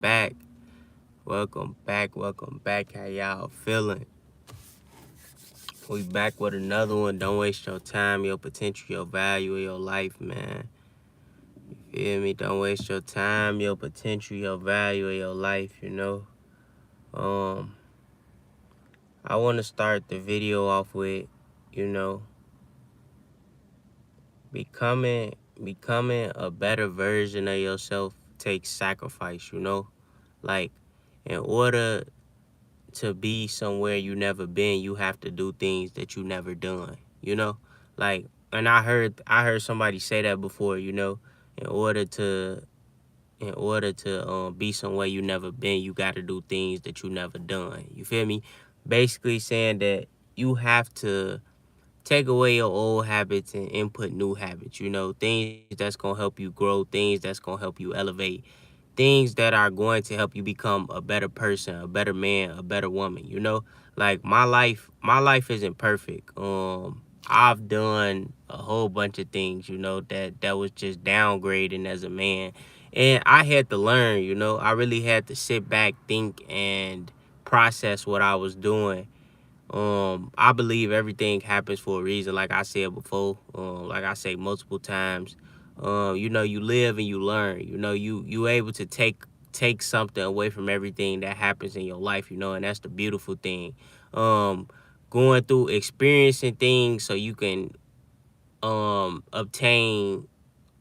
back. Welcome back. How y'all feeling? We back with another one. Don't waste your time, your potential, your value of your life, man. Feel me? Don't waste your time, your potential, your value of your life. Um, I want to start the video off with, you know, becoming a better version of yourself takes sacrifice. Like, in order to be somewhere you never been, you have to do things that you never done. Like, and I heard somebody say that before. In order to be somewhere you never been, you got to do things that you never done. You feel me? Basically saying that you have to take away your old habits and input new habits. Things that's gonna help you grow, things that's gonna help you elevate, things that are going to help you become a better person, a better man, a better woman. Like, my life isn't perfect. I've done a whole bunch of things, that was just downgrading as a man. And I had to learn. I really had to sit back, think, and process what I was doing. I believe everything happens for a reason, like I said before, like I say multiple times. You live and you learn. You able to take something away from everything that happens in your life, and that's the beautiful thing. Um, Going through experiencing things so you can obtain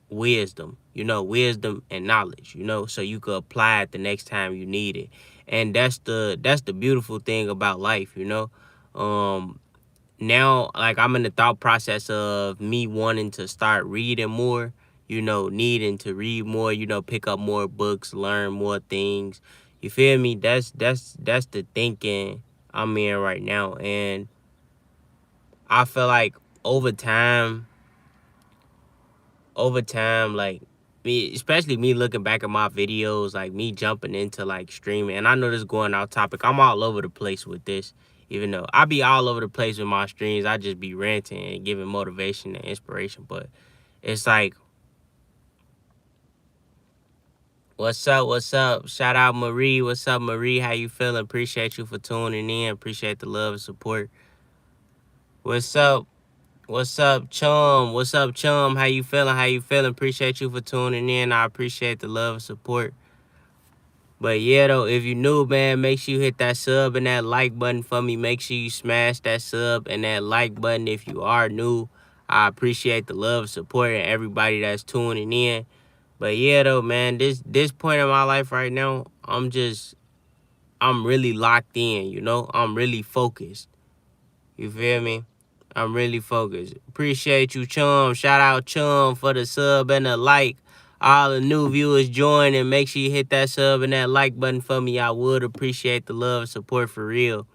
wisdom and knowledge, so you could apply it the next time you need it. And that's the beautiful thing about life. Um, Now, like, I'm in the thought process of me wanting to start reading more, needing to read more, pick up more books, learn more things. You feel me? That's the thinking I'm in right now. And I feel like over time, like, me, especially me looking back at my videos, like me jumping into like streaming, and I know this is going off topic. I'm all over the place with this, even though I be all over the place with my streams. I just be ranting and giving motivation and inspiration. But it's like, what's up? What's up? Shout out Marie. What's up, Marie? How you feeling? Appreciate you for tuning in. Appreciate the love and support. What's up? What's up, Chum? What's up, Chum? How you feeling? How you feeling? Appreciate you for tuning in. I appreciate the love and support. But yeah, though, if you new, man, make sure you hit that sub and that like button for me. Make sure you smash that sub and that like button if you are new. I appreciate the love, support, and everybody that's tuning in. But yeah, though, man, this point in my life right now, I'm really locked in. I'm really focused. You feel me? I'm really focused. Appreciate you, Chum. Shout out Chum for the sub and the like. All the new viewers join, and make sure you hit that sub and that like button for me. I would appreciate the love and support for real.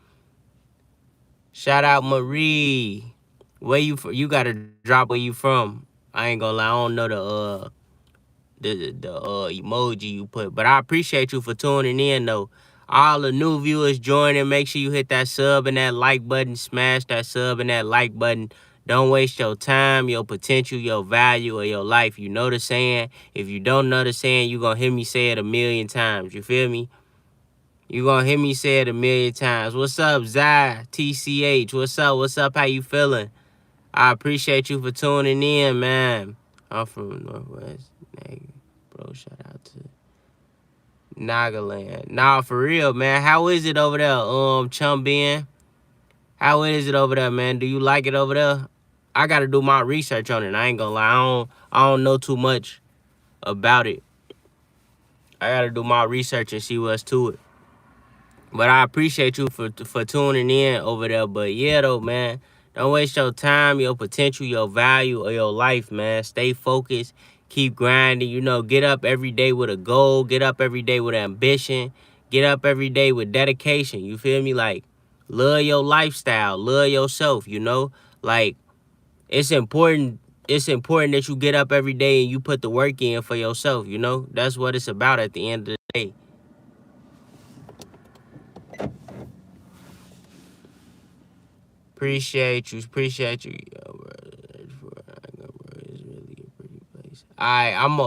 Shout out Marie. Where you gotta drop where you from. I ain't gonna lie, I don't know the emoji you put, but I appreciate you for tuning in though. All the new viewers joining, make sure you hit that sub and that like button. Smash that sub and that like button. Don't waste your time, your potential, your value, or your life. You know the saying. If you don't know the saying, you gonna hear me say it a million times. You feel me? You gonna hear me say it a million times. What's up, Zai TCH? What's up? What's up? How you feeling? I appreciate you for tuning in, man. I'm from Northwest. Bro, shout out to Nagaland. Nah, for real, man. How is it over there, Chum Ben? How is it over there, man? Do you like it over there? I gotta do my research on it. I ain't gonna lie. I don't know too much about it. I gotta do my research and see what's to it. But I appreciate you for tuning in over there. But yeah, though, man, don't waste your time, your potential, your value, or your life, man. Stay focused. Keep grinding. Get up every day with a goal. Get up every day with ambition. Get up every day with dedication. You feel me? Like, love your lifestyle. Love yourself. Like, it's important. It's important that you get up every day and you put the work in for yourself. That's what it's about at the end of the day. Appreciate you. Appreciate you. Yo, bro, it's really a pretty place. Alright, I'm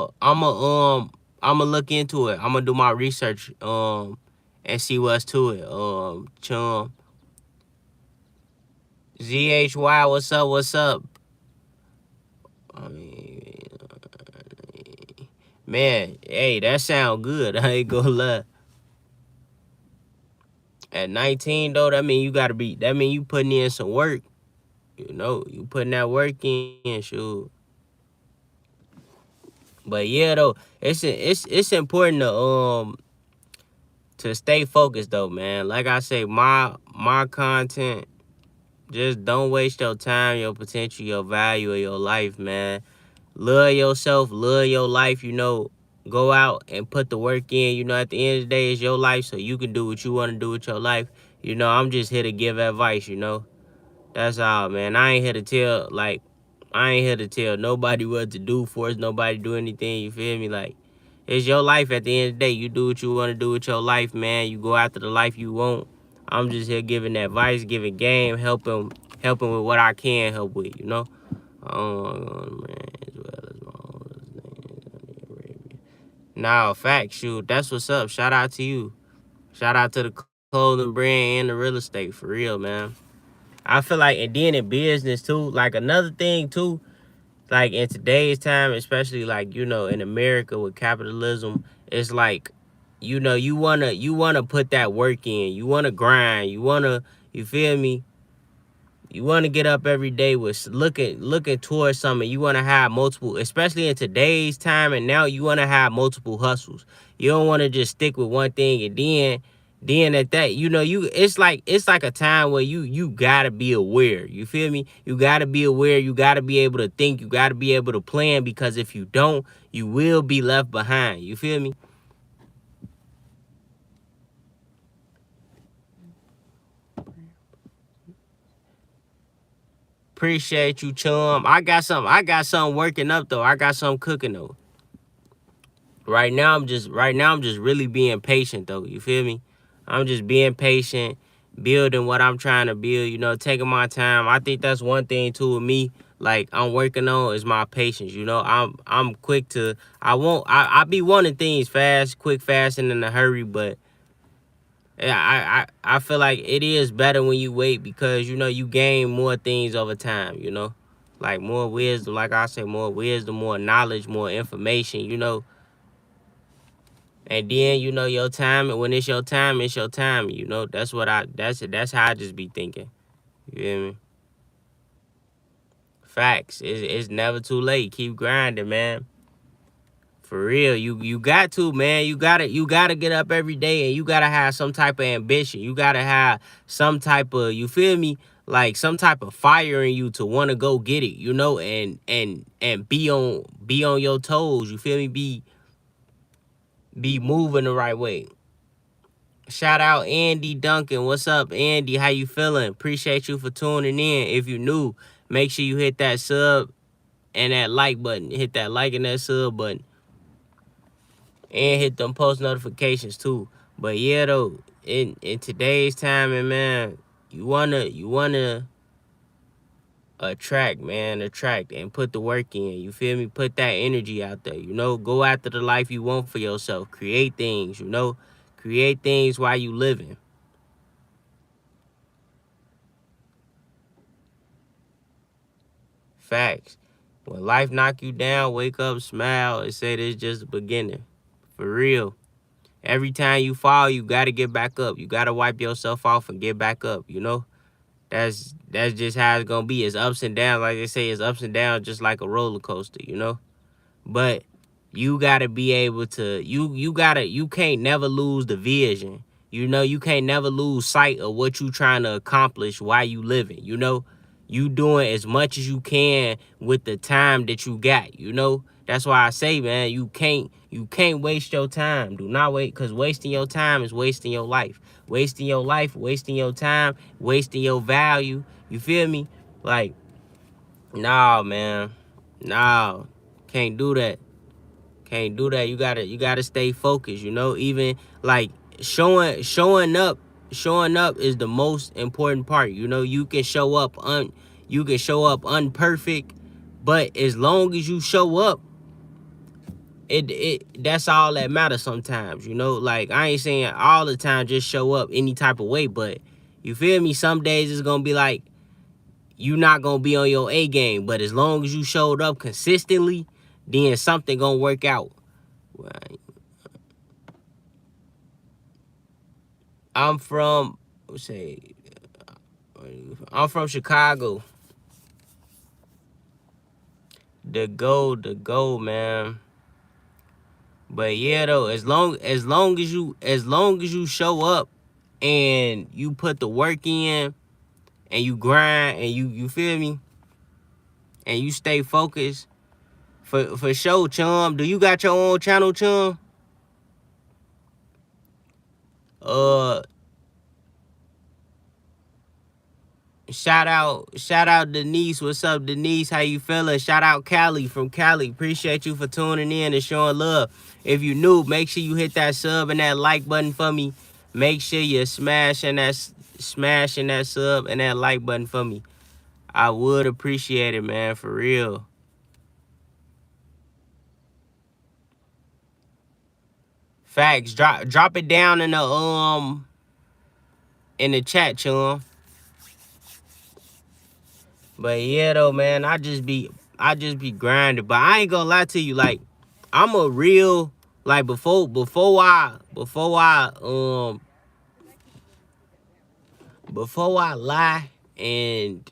a I'm gonna look into it. I'm gonna do my research and see what's to it. Chum ZHY, what's up? What's up? I mean, man, hey, that sound good. I ain't gonna lie. At 19 though, that mean you gotta be. That mean you putting in some work. You know, you putting that work in, shoot. But yeah, though, it's important to stay focused though, man. Like I say, my content, just don't waste your time, your potential, your value of your life, man. Love yourself, love your life, you know. Go out and put the work in. You know, at the end of the day, it's your life, so you can do what you want to do with your life. You know, I'm just here to give advice, you know. That's all, man. I ain't here to tell nobody what to do, force nobody to do anything, you feel me? Like, it's your life at the end of the day. You do what you want to do with your life, man. You go after the life you want. I'm just here giving advice, giving game, helping with what I can help with, you know? Man, as well as my own. Nah, fact, shoot. That's what's up. Shout out to you. Shout out to the clothing brand and the real estate, for real, man. I feel like, and then in business too, like another thing too, like in today's time, especially like, you know, in America with capitalism, it's like, you know, you wanna put that work in. You wanna grind. You feel me? You want to get up every day with looking towards something. You want to have multiple, especially in today's time and now, you want to have multiple hustles. You don't want to just stick with one thing, and then at that, you know, it's like a time where you got to be aware. You feel me? You got to be aware. You got to be able to think. You got to be able to plan, because if you don't, you will be left behind. You feel me? Appreciate you, chum. I got something working up though. I got something cooking though. Right now I'm just really being patient though. You feel me? I'm just being patient, building what I'm trying to build, you know, taking my time. I think that's one thing too with me, like I'm working on, is my patience. You know, I'm quick to, I be wanting things fast, quick, fast, and in a hurry, but yeah, I feel like it is better when you wait, because you know you gain more things over time, you know? Like more wisdom, like I say, more wisdom, more knowledge, more information, you know. And then, you know, your time, when it's your time, it's your time. You know, that's how I just be thinking. You feel me? Facts. It's never too late. Keep grinding, man. For real. You got to, man. You gotta get up every day, and you gotta have some type of ambition. You gotta have some type of, you feel me? Like some type of fire in you to want to go get it, you know, and be on your toes. You feel me? Be moving the right way. Shout out Andy Duncan. What's up, Andy? How you feeling? Appreciate you for tuning in. If you new, make sure you hit that sub and that like button. Hit that like and that sub button. And hit them post notifications too. But yeah though, in today's time, and man, you wanna attract, man, attract and put the work in. You feel me? Put that energy out there. You know, go after the life you want for yourself. Create things, you know. Create things while you living. Facts. When life knock you down, wake up, smile, and say this just the beginning. For real. Every time you fall, you gotta get back up. You gotta wipe yourself off and get back up, you know? That's just how it's gonna be. It's ups and downs. Like they say, it's ups and downs just like a roller coaster, you know? But you gotta be able to, you can't never lose the vision. You know, you can't never lose sight of what you trying to accomplish while you living, you know. You doing as much as you can with the time that you got, you know. That's why I say, man, you can't waste your time. Do not wait, because wasting your time is wasting your life. Wasting your life, wasting your time, wasting your value. You feel me? Like, nah, man. Nah. Can't do that. Can't do that. You gotta stay focused, you know. Even like showing up is the most important part. You know, you can show up unperfect, but as long as you show up, it that's all that matters sometimes, you know. Like I ain't saying all the time just show up any type of way, but you feel me? Some days it's gonna be like you not gonna be on your A game, but as long as you showed up consistently, then something gonna work out. Right. I'm from say I'm from Chicago. The go, man. But yeah, though, as long as you show up and you put the work in and you grind and you feel me and you stay focused for sure, chum. Do you got your own channel, chum? Uh, shout out Denise. What's up, Denise? How you feeling? Shout out Cali from Cali. Appreciate you for tuning in and showing love. If you new, make sure you hit that sub and that like button for me. Make sure you're smashing that sub and that like button for me. I would appreciate it, man, for real. Facts. Drop it down in the chat, chum. But yeah, though, man, I just be grinding. But I ain't gonna lie to you, like I'm a real like before I lie and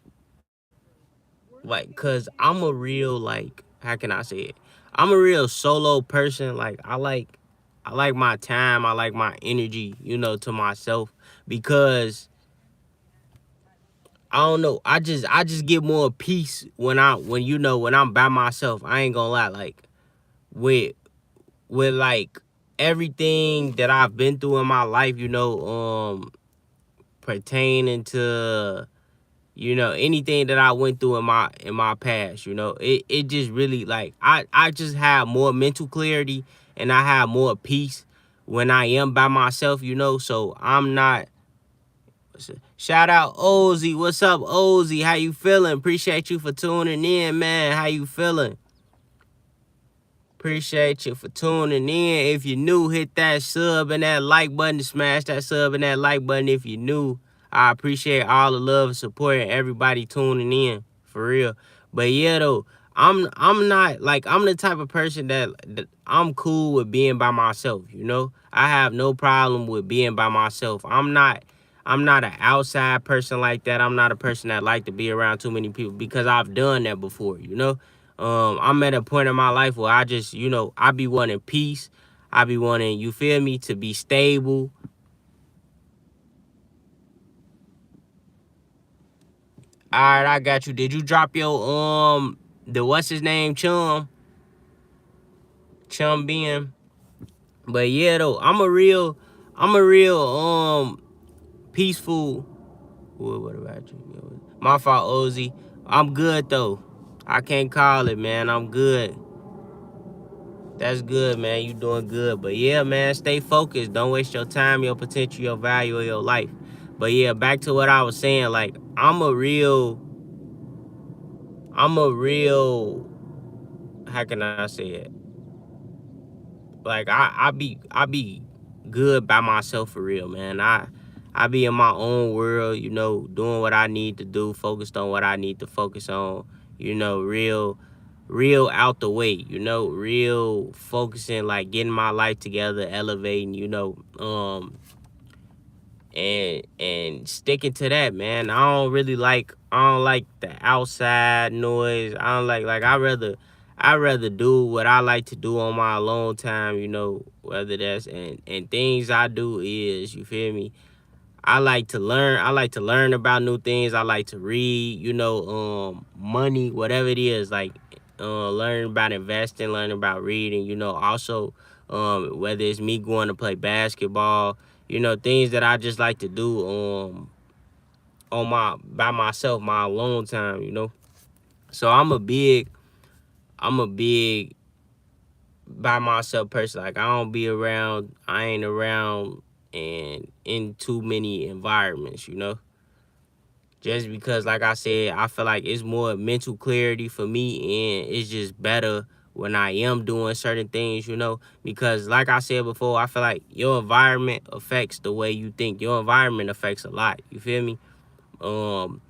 like, cause I'm a real like, how can I say it? I'm a real solo person. Like I like my time. I like my energy, to myself because I don't know. I just get more peace when I'm by myself. I ain't gonna lie. Like with like everything that I've been through in my life, pertaining to anything that I went through in my past, it just really like I just have more mental clarity and I have more peace when I am by myself, so I'm not. Shout out Ozzy. What's up, Ozzy? How you feeling? Appreciate you for tuning in, man. How you feeling? Appreciate you for tuning in. If you're new, hit that sub and that like button. Smash that sub and that like button if you're new. I appreciate all the love and support and everybody tuning in. For real. But yeah though, I'm not like I'm the type of person that I'm cool with being by myself, I have no problem with being by myself. I'm not an outside person like that. I'm not a person that like to be around too many people because I've done that before. I'm at a point in my life where I just, I be wanting peace. I be wanting, you feel me, to be stable. All right, I got you. Did you drop your the what's his name, Chum being? But yeah though, I'm a real peaceful. What about you? My fault, Ozzy. I'm good though. I can't call it, man. I'm good. That's good, man. You doing good. But yeah, man, stay focused. Don't waste your time, your potential, your value of your life. But yeah, back to what I was saying. Like, I'm a real, how can I say it? Like, I be good by myself for real, man. I be in my own world, doing what I need to do, focused on what I need to focus on, real out the way, real focusing, like getting my life together, elevating, and sticking to that, man. I don't like the outside noise. I don't like I rather do what I like to do on my alone time, whether that's and things I do is, you feel me? I like to learn about new things. I like to read, money, whatever it is, like learn about investing, learn about reading, also whether it's me going to play basketball, things that I just like to do on my by myself, my alone time, So I'm a big by myself person. Like I ain't around and in too many environments, just because, like I said, I feel like it's more mental clarity for me and it's just better when I am doing certain things, because like I said before, I feel like your environment affects the way you think. Your environment affects a lot. You feel me? Um,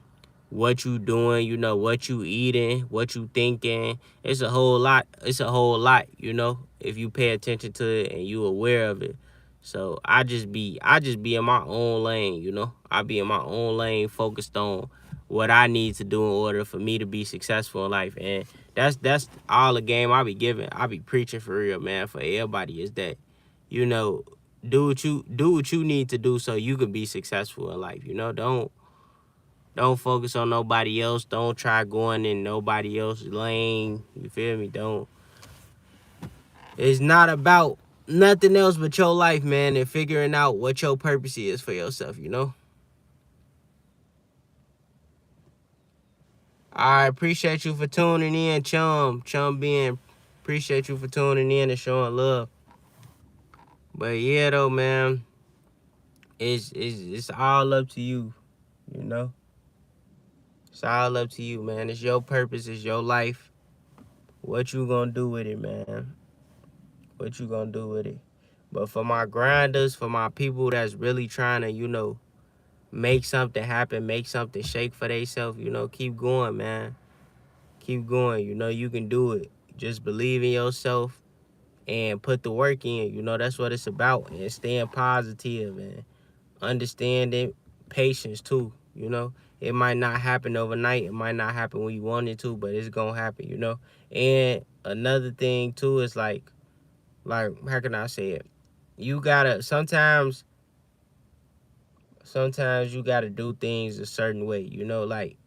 what you doing, what you eating, what you thinking. It's a whole lot. It's a whole lot, if you pay attention to it and you aware of it. So I just be in my own lane, I be in my own lane focused on what I need to do in order for me to be successful in life. And that's all the game I be giving. I be preaching for real, man, for everybody is that, you know, do what you need to do so you can be successful in life. Don't focus on nobody else. Don't try going in nobody else's lane. You feel me? Don't. It's not about nothing else but your life, man, and figuring out what your purpose is for yourself. I appreciate you for tuning in, Chum. Chum being appreciate you for tuning in and showing love. But yeah though, man, it's all up to you, you know? It's all up to you, man. It's your purpose, it's your life. What you gonna do with it, man? What you gonna do with it? But for my grinders, for my people that's really trying to, make something happen, make something shake for themselves, keep going, man. Keep going. You can do it. Just believe in yourself and put the work in. That's what it's about. And staying positive and understanding patience too. It might not happen overnight. It might not happen when you want it to, but it's gonna happen. And another thing too is like how can I say it? You gotta sometimes you gotta do things a certain way, like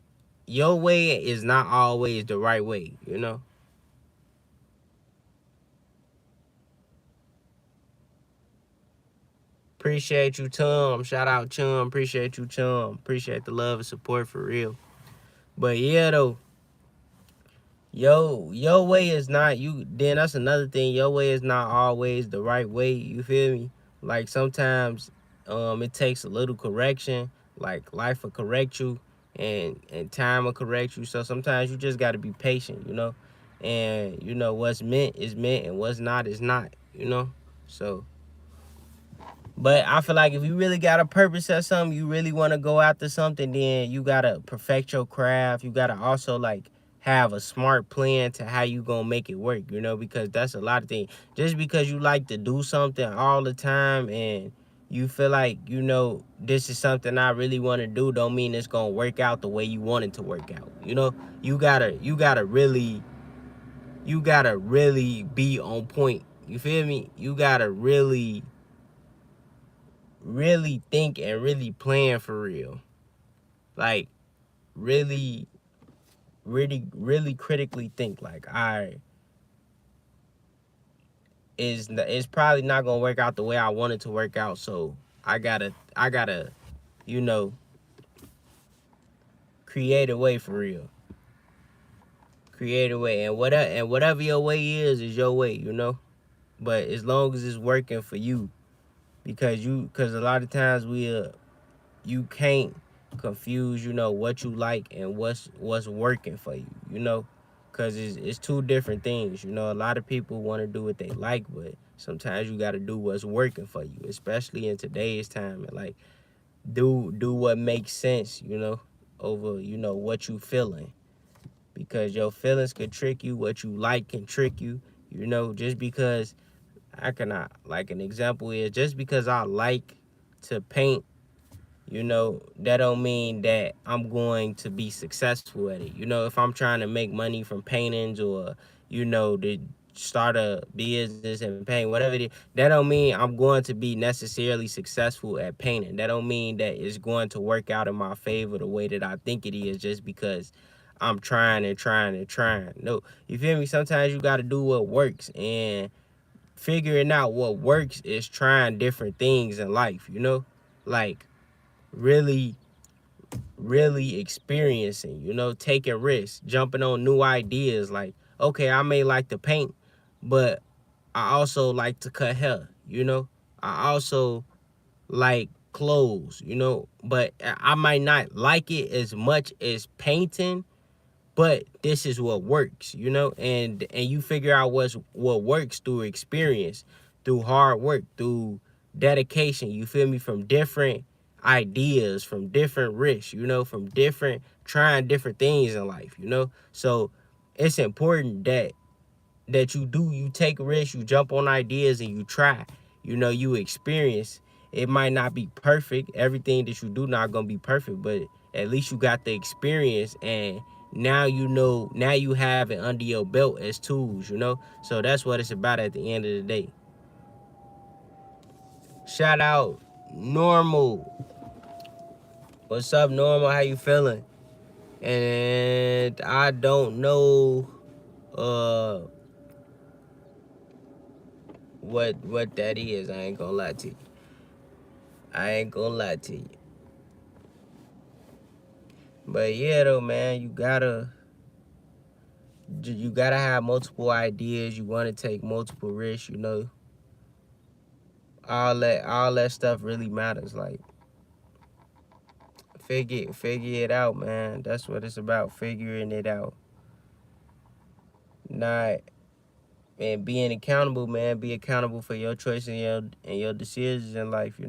your way is not always the right way. Appreciate you, Chum. Shout out Chum. Appreciate you, Chum. Appreciate the love and support for real. But yeah though, your way is not you then that's another thing. Your way is not always the right way, you feel me? Like sometimes it takes a little correction, like life will correct you and time will correct you. So sometimes you just gotta be patient. And what's meant is meant and what's not is not. So but I feel like if you really got a purpose at something, you really want to go after something, then you gotta perfect your craft. You gotta also like have a smart plan to how you gonna make it work, because that's a lot of things. Just because you like to do something all the time and you feel like, this is something I really want to do, don't mean it's gonna work out the way you want it to work out. You gotta really be on point. You feel me? You gotta really think and really plan for real. Like really, really, really critically think. Like, it's probably not gonna work out the way I want it to work out. So I gotta, you know, create a way for real. Create a way, and whatever your way is your way. But as long as it's working for you, because a lot of times you can't confuse what you like and what's working for you. Because it's two different things. A lot of people want to do what they like, but sometimes you got to do what's working for you, especially in today's time, and like do what makes sense. Over what you feeling, because your feelings could trick you, what you like can trick you. Just because I cannot, like, an example is, just because I like to paint, that don't mean that I'm going to be successful at it. If I'm trying to make money from paintings, or, to start a business and paint, whatever it is, that don't mean I'm going to be necessarily successful at painting. That don't mean that it's going to work out in my favor the way that I think it is, just because I'm trying and trying and trying. No, you feel me? Sometimes you got to do what works, and figuring out what works is trying different things in life. Like, really, really experiencing, taking risks, jumping on new ideas. Like, okay, I may like to paint, but I also like to cut hair. I also like clothes, but I might not like it as much as painting, but this is what works, and you figure out what works through experience, through hard work, through dedication. You feel me? From different ideas, from different risks, from different trying different things in life, So it's important that you take risks, you jump on ideas, and you try. You experience. It might not be perfect. Everything that you do not gonna be perfect, but at least you got the experience, and now you have it under your belt as tools. So that's what it's about at the end of the day. Shout out Normal. What's up, Normal? How you feeling? And I don't know uh what that is. I ain't gonna lie to you. I ain't gonna lie to you. But yeah, though, man, you gotta have multiple ideas. You want to take multiple risks. All that stuff really matters. Like figure it out, man. That's what it's about. Figuring it out. Not and being accountable, man. Be accountable for your choices and your decisions in life.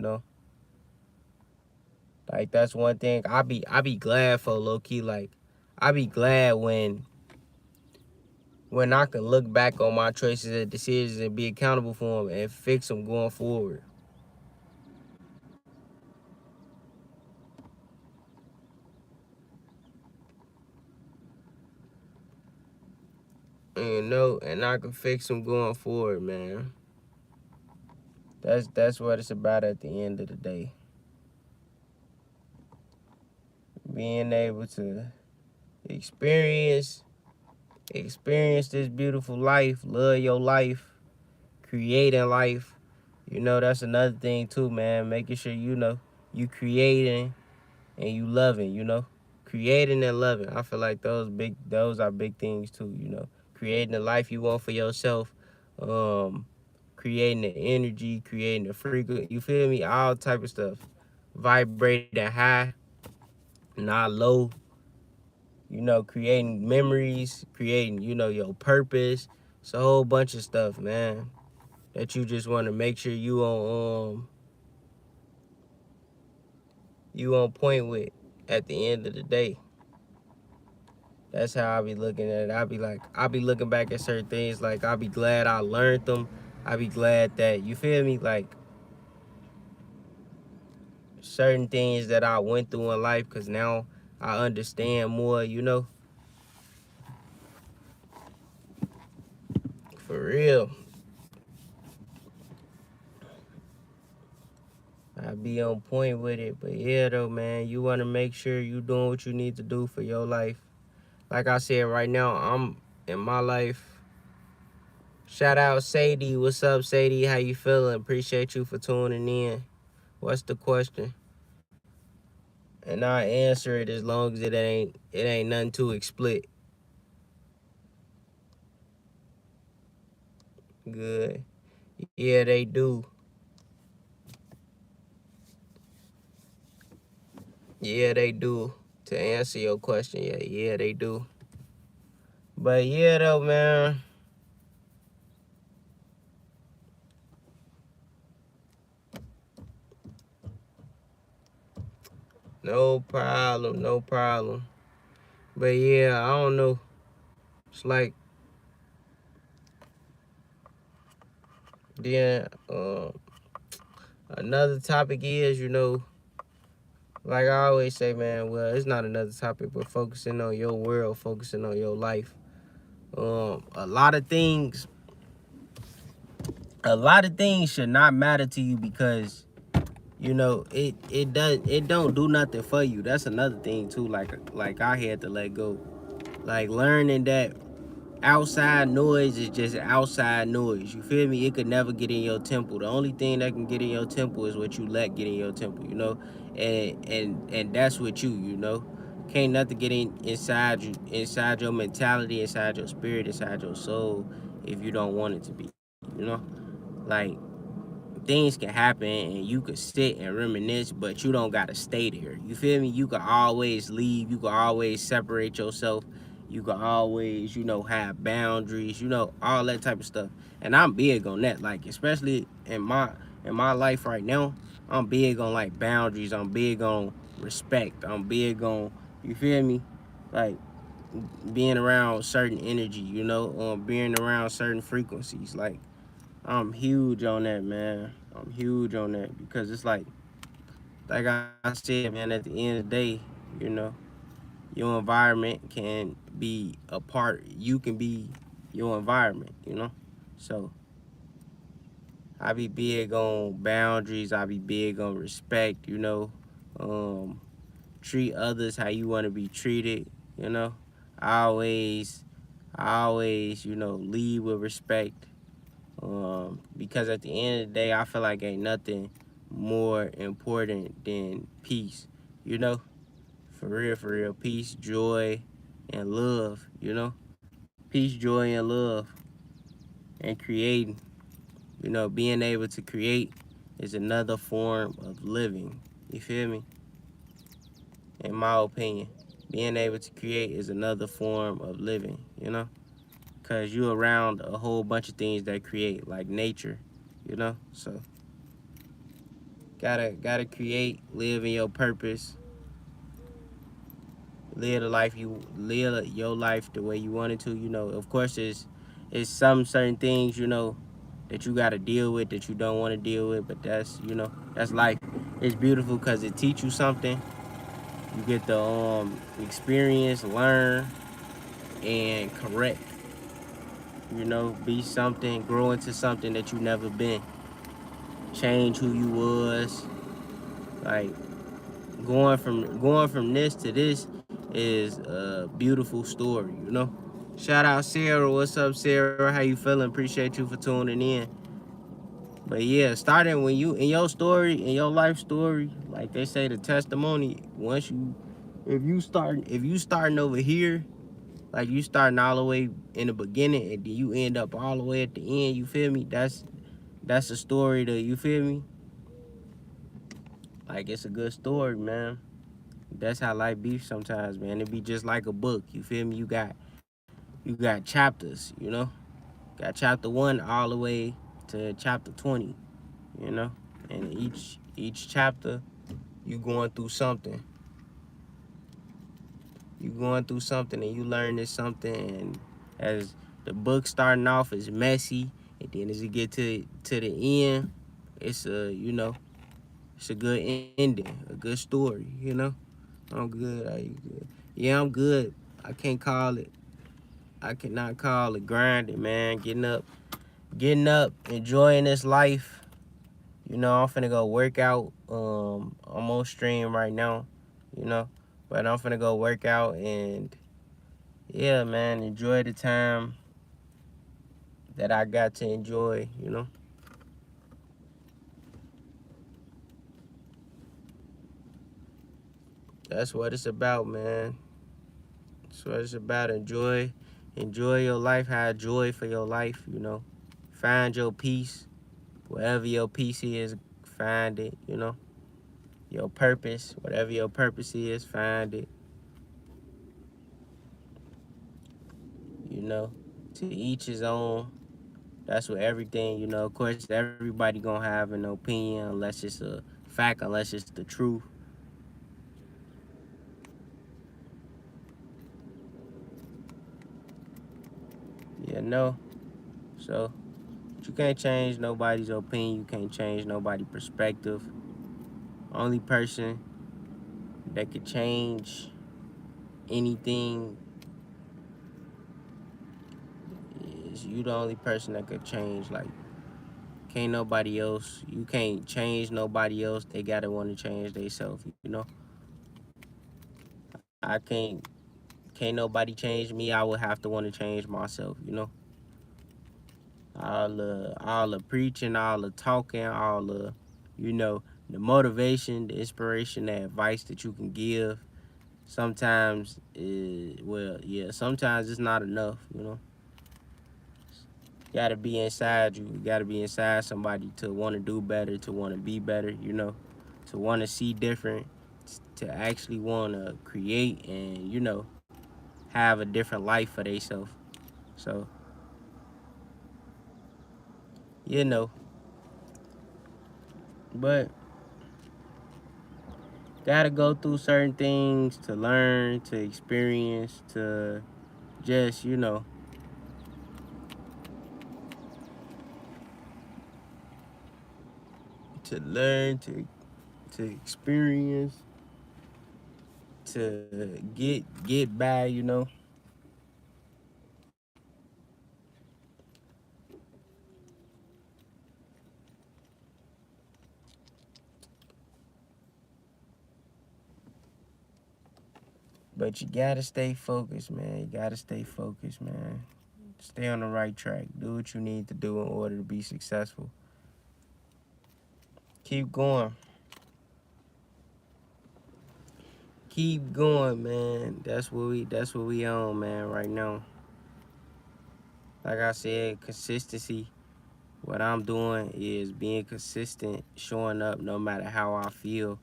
Like that's one thing I be glad for, low key. Like I be glad when I can look back on my choices and decisions and be accountable for them and fix them going forward. And I can fix them going forward, man. That's what it's about at the end of the day. Being able to experience experience this beautiful life, love your life, creating life. That's another thing too, man. Making sure you creating and you loving, creating and loving. I feel like those are big things too, creating the life you want for yourself, um creating the energy, creating the frequency, you feel me, all type of stuff, vibrating high, not low, creating memories, creating your purpose. It's a whole bunch of stuff, man, that you just want to make sure you on point with at the end of the day. That's how I be looking at it. I be looking back at certain things, like I be glad I learned them. I be glad that, you feel me, like certain things that I went through in life, because now I understand more, for real. I be on point with it. But yeah, though, man, you want to make sure you doing what you need to do for your life. Like I said, right now, I'm in my life. Shout out Sadie. What's up, Sadie? How you feeling? Appreciate you for tuning in. What's the question? And I answer it as long as it ain't nothing too explicit. Good. Yeah, they do. Yeah, they do. To answer your question, yeah, they do. But yeah, though, man. No problem, no problem. But yeah, I don't know. It's like then another topic is, like I always say, man. Well, it's not another topic, but focusing on your world, focusing on your life. A lot of things, should not matter to you because it don't do nothing for you. That's another thing too. Like I had to let go. Like learning that outside noise is just outside noise. You feel me? It could never get in your temple. The only thing that can get in your temple is what you let get in your temple. And that's what you. Can't nothing get inside you, inside your mentality, inside your spirit, inside your soul, if you don't want it to be. You know, like things can happen and you could sit and reminisce, but you don't gotta stay there. You feel me? You could always leave. You could always separate yourself. You can always, have boundaries, all that type of stuff. And I'm big on that, like especially in my life right now. I'm big on like boundaries. I'm big on respect. I'm big on, you feel me, like being around certain energy, being around certain frequencies. Like I'm huge on that, man. I'm huge on that because it's like I said, man. At the end of the day, you know, your environment can be a part. You can be your environment, So I be big on boundaries. I be big on respect. Um, treat others how you want to be treated. You know, I always, I always, lead with respect. Because at the end of the day, I feel like ain't nothing more important than peace. You know, for real, peace, joy, and love. Peace, joy, and love, and creating. Being able to create is another form of living. You feel me? In my opinion, being able to create is another form of living. Cause you're around a whole bunch of things that create, like nature. So gotta create, live in your purpose, live the life you live your life the way you want it to. Of course, it's some certain things that you gotta deal with that you don't want to deal with, but that's life. It's beautiful because it teach you something. You get the experience, learn, and correct. Be something, grow into something that you never been. Change who you was. Like going from this to this is a beautiful story. Shout out Sarah. What's up, Sarah? How you feeling? Appreciate you for tuning in. But yeah, starting when you in your story, in your life story, like they say, the testimony. If you starting over here, like you starting all the way in the beginning, and then you end up all the way at the end. You feel me? That's a story that you feel me. Like it's a good story, man. That's how life be sometimes, man. It be just like a book. You feel me? You got chapters. Got chapter 1 all the way to chapter 20. You know, and each chapter you going through something. You going through something and you learn this something. And as the book starting off is messy, and then as it get to the end, it's it's a good ending, a good story. I'm good. Are you good? Yeah, I'm good. I can't call it. I cannot call it grinding, man. Getting up, enjoying this life. I'm finna go work out. I'm on stream right now. You know, but I'm finna go work out and yeah, man, enjoy the time that I got to enjoy. That's what it's about, man. That's what it's about. Enjoy your life. Have joy for your life. Find your peace. Wherever your peace is, find it. Your purpose, whatever your purpose is, find it. You know, to each his own. That's what everything. Of course, everybody gonna have an opinion unless it's a fact, unless it's the truth. No. So you can't change nobody's opinion. You can't change nobody's perspective. Only person that could change anything is you. The only person that could change. Like, can't nobody else. You can't change nobody else. They gotta want to change themselves. I can't. Can't nobody change me. I would have to want to change myself. All the preaching, all the talking, all the motivation, the inspiration, the advice that you can give. Sometimes, sometimes it's not enough. Gotta be inside you. You gotta be inside somebody to want to do better, to want to be better. To want to see different, to actually want to create and have a different life for themselves. So, you know, but gotta go through certain things to learn, to experience, to just, to learn, to experience, to get by, But you gotta stay focused, man. You gotta stay focused, man. Stay on the right track. Do what you need to do in order to be successful. Keep going. Keep going, man. That's what we on, man, right now. Like I said, consistency. What I'm doing is being consistent, showing up no matter how I feel,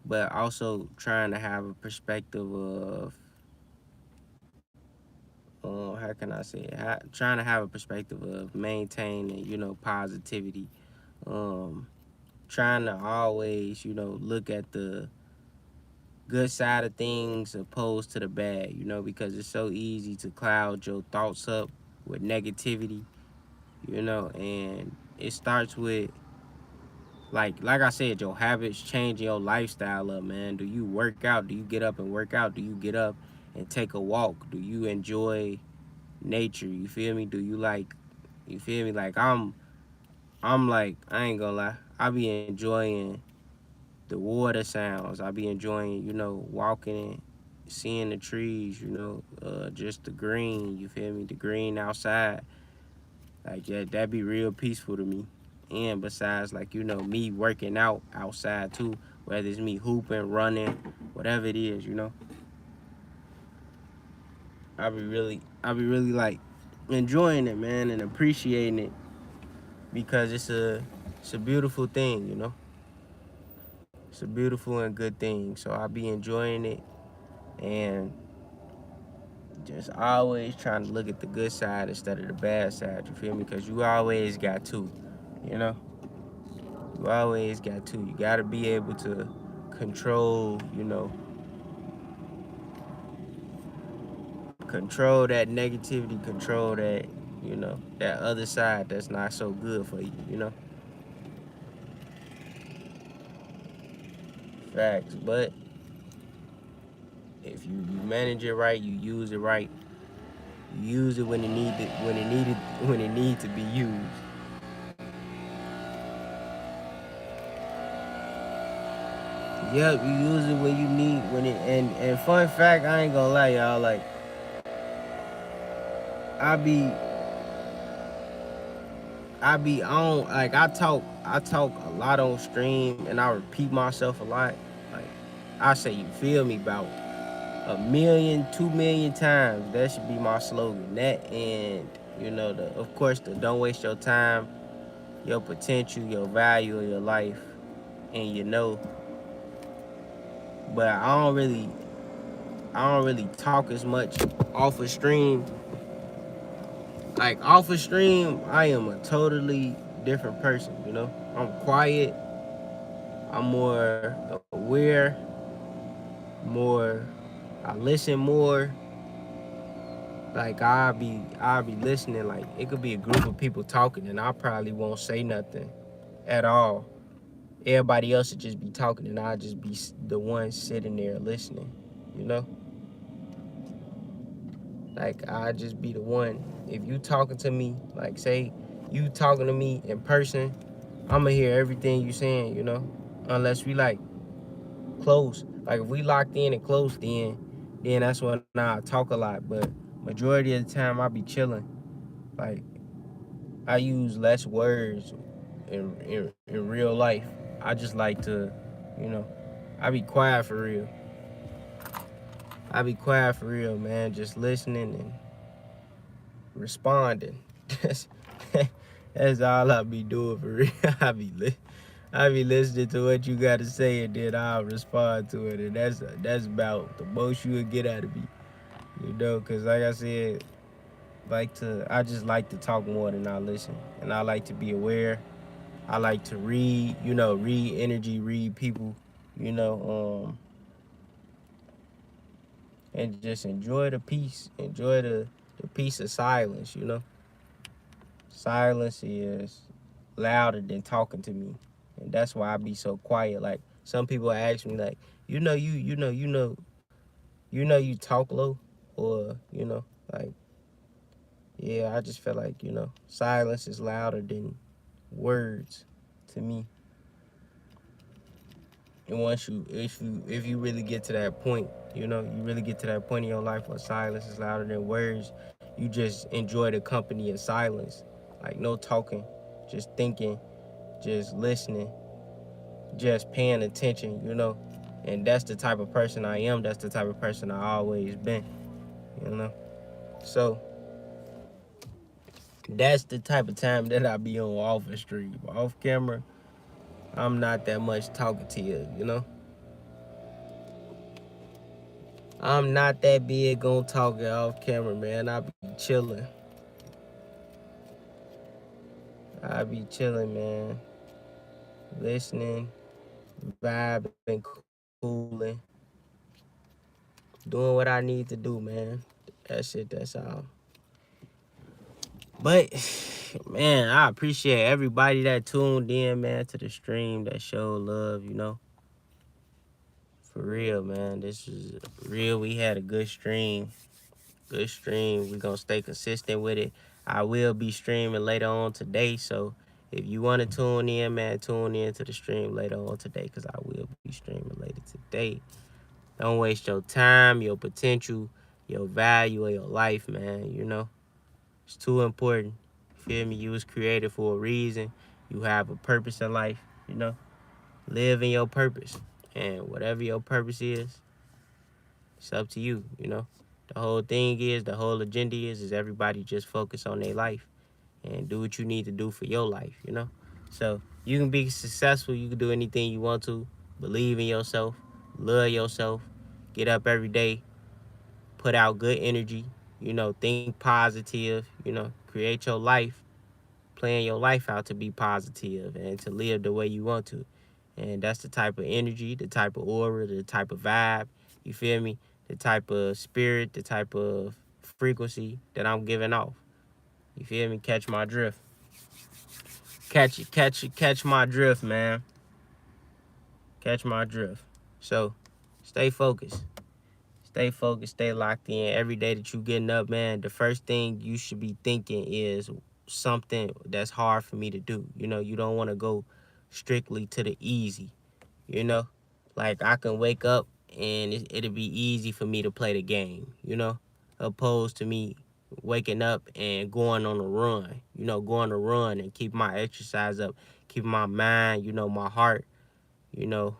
but also trying to have a perspective of, how can I say it? Trying to have a perspective of maintaining, positivity. Um, Trying to always, look at the good side of things opposed to the bad, because it's so easy to cloud your thoughts up with negativity, and it starts with, like I said, your habits, changing your lifestyle up, man. Do you work out? Do you get up and work out? Do you get up and take a walk? Do you enjoy nature? You feel me? Do you like, you feel me? Like I'm like, I ain't gonna lie, I be enjoying the water sounds. I be enjoying, walking and seeing the trees, just the green, you feel me? The green outside. Like that be real peaceful to me. And besides, like, me working out outside too, whether it's me hooping, running, whatever it is, I be really like enjoying it, man, and appreciating it because it's a beautiful thing, It's a beautiful and good thing. So I be enjoying it and just always trying to look at the good side instead of the bad side, you feel me? Because you always got two, you know? You always got two. You got to be able to control, control that negativity, control that, that other side that's not so good for you. Facts. But if you manage it right, you use it right, you use it when it need to be used. Yep, you use it when you need and fun fact, I ain't gonna lie, y'all, like I be I on, like I talk a lot on stream and I repeat myself a lot. Like I say, you feel me, about 1,000,000, 2,000,000 times. That should be my slogan. That, and of course, the don't waste your time, your potential, your value of your life, and but I don't really talk as much off of stream. Like off of stream, I am a totally different person, I'm quiet, I'm more aware, more, I listen more. Like I'll be listening. Like it could be a group of people talking, and I probably won't say nothing at all. Everybody else would just be talking, and I'll just be the one sitting there listening. You know, like I just be the one. If you talking to me, like say you talking to me in person, I'ma hear everything you saying. Unless we like close. Like if we locked in and close, then that's when I talk a lot. But majority of the time I be chilling. Like I use less words in real life. I just like to, you know, I be quiet for real. I be quiet for real, man. Just listening and responding. That's, that's all I be doing for real. I be listening to what you got to say and then I'll respond to it. And that's about the most you would get out of me. Cause like I said, I just like to talk more than I listen, and I like to be aware. I like to read, read energy, read people, you know, and just enjoy the peace, enjoy the peace of silence. Silence is louder than talking to me, and that's why I be so quiet. Like some people ask me, like, you talk low, or like, yeah, I just feel like silence is louder than words to me. And once if you really get to that point, you really get to that point in your life where silence is louder than words, you just enjoy the company of silence. Like no talking, just thinking, just listening, just paying attention, And that's the type of person I am. That's the type of person I always been, you know. So that's the type of time that I be on off the street. Off camera, I'm not that much talking to you. I'm not that big on talking off camera, man. I be chilling. I be chilling, man. Listening, vibing, cooling, doing what I need to do, man. That's it, that's all. But man, I appreciate everybody that tuned in, man, to the stream, that showed love. For real, man. This is real. We had a good stream. Good stream. We gonna stay consistent with it. I will be streaming later on today, so if you want to tune in, man, tune in to the stream later on today, because I will be streaming later today. Don't waste your time, your potential, your value of your life, man. It's too important. Feel me? You was created for a reason. You have a purpose in life. Live in your purpose. And whatever your purpose is, it's up to you. The whole thing is, the whole agenda is everybody just focus on their life and do what you need to do for your life. So you can be successful, you can do anything you want to, believe in yourself, love yourself, get up every day, put out good energy, think positive, create your life, plan your life out to be positive and to live the way you want to. And that's the type of energy, the type of aura, the type of vibe, you feel me? The type of spirit, the type of frequency that I'm giving off. You feel me? Catch my drift. Catch my drift, man. Catch my drift. So stay focused. Stay focused, stay locked in. Every day that you getting up, man, the first thing you should be thinking is something that's hard for me to do. You don't want to go strictly to the easy, you know? Like I can wake up and it'll be easy for me to play the game, opposed to me waking up and going on a run, going to run and keep my exercise up, keep my mind, my heart, you know,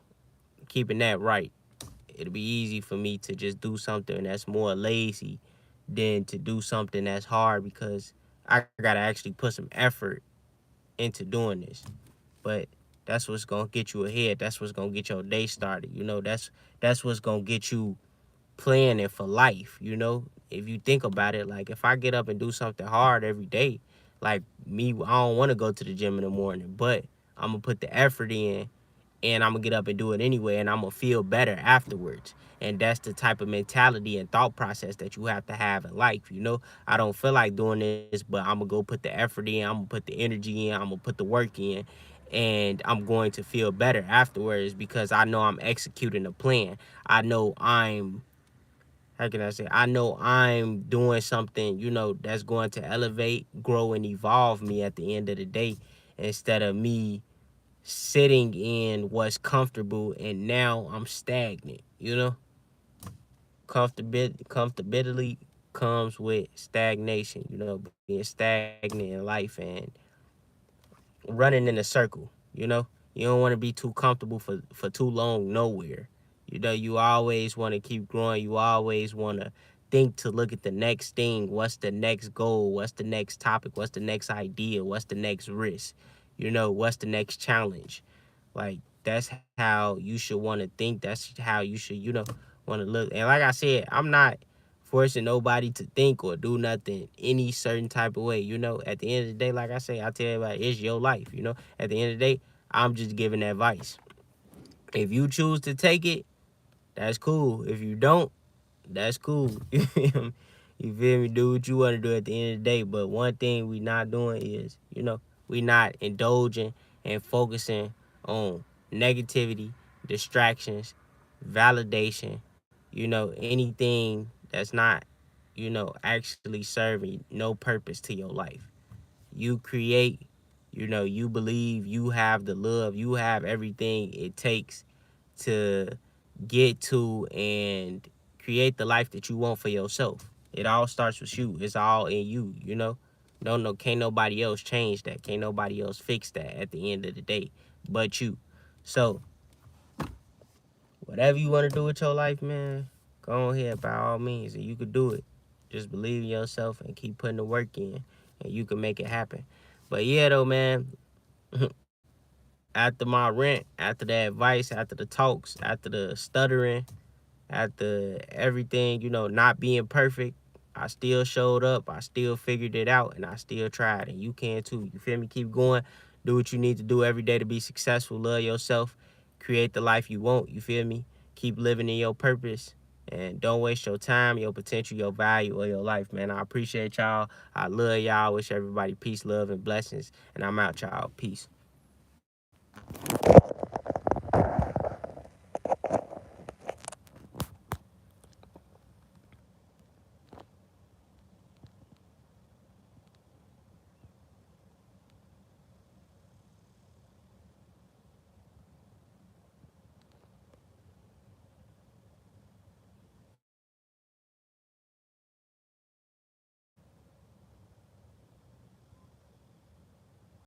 keeping that right. It'll be easy for me to just do something that's more lazy than to do something that's hard, because I gotta actually put some effort into doing this. But that's what's gonna get you ahead. That's what's gonna get your day started. That's what's gonna get you planning for life. If you think about it, like if I get up and do something hard every day, like me, I don't want to go to the gym in the morning, but I'm gonna put the effort in, and I'm gonna get up and do it anyway, and I'm gonna feel better afterwards. And that's the type of mentality and thought process that you have to have in life. I don't feel like doing this, but I'm gonna go put the effort in, I'm gonna put the energy in, I'm gonna put the work in, and I'm going to feel better afterwards, because I know I'm executing a plan. I know I'm how can I say, I know I'm doing something, that's going to elevate, grow, and evolve me at the end of the day, instead of me sitting in what's comfortable and now I'm stagnant. Comfortability comes with stagnation, being stagnant in life and running in a circle. You don't want to be too comfortable for too long nowhere. You always want to keep growing. You always want to think to look at the next thing. What's the next goal? What's the next topic? What's the next idea? What's the next risk? What's the next challenge? Like, that's how you should want to think. That's how you should, want to look. And like I said, I'm not forcing nobody to think or do nothing any certain type of way. At the end of the day, like I say, I tell everybody, it's your life. At the end of the day, I'm just giving advice. If you choose to take it, that's cool. If you don't, that's cool. You feel me? You feel me? Do what you want to do at the end of the day. But one thing we not doing is, we not indulging and focusing on negativity, distractions, validation, anything that's not, actually serving no purpose to your life. You create, you believe you have the love, you have everything it takes to get to and create the life that you want for yourself. It all starts with you. It's all in you. No, can't nobody else change that. Can't nobody else fix that at the end of the day but you. So, whatever you want to do with your life, man, go ahead by all means, and you could do it. Just believe in yourself and keep putting the work in, and you can make it happen. But yeah, though, man, after my rant, after the advice, after the talks, after the stuttering, after everything, not being perfect, I still showed up. I still figured it out, and I still tried. And you can too. You feel me? Keep going. Do what you need to do every day to be successful. Love yourself. Create the life you want. You feel me? Keep living in your purpose. And don't waste your time, your potential, your value, or your life, man. I appreciate y'all. I love y'all. Wish everybody peace, love, and blessings. And I'm out, y'all. Peace.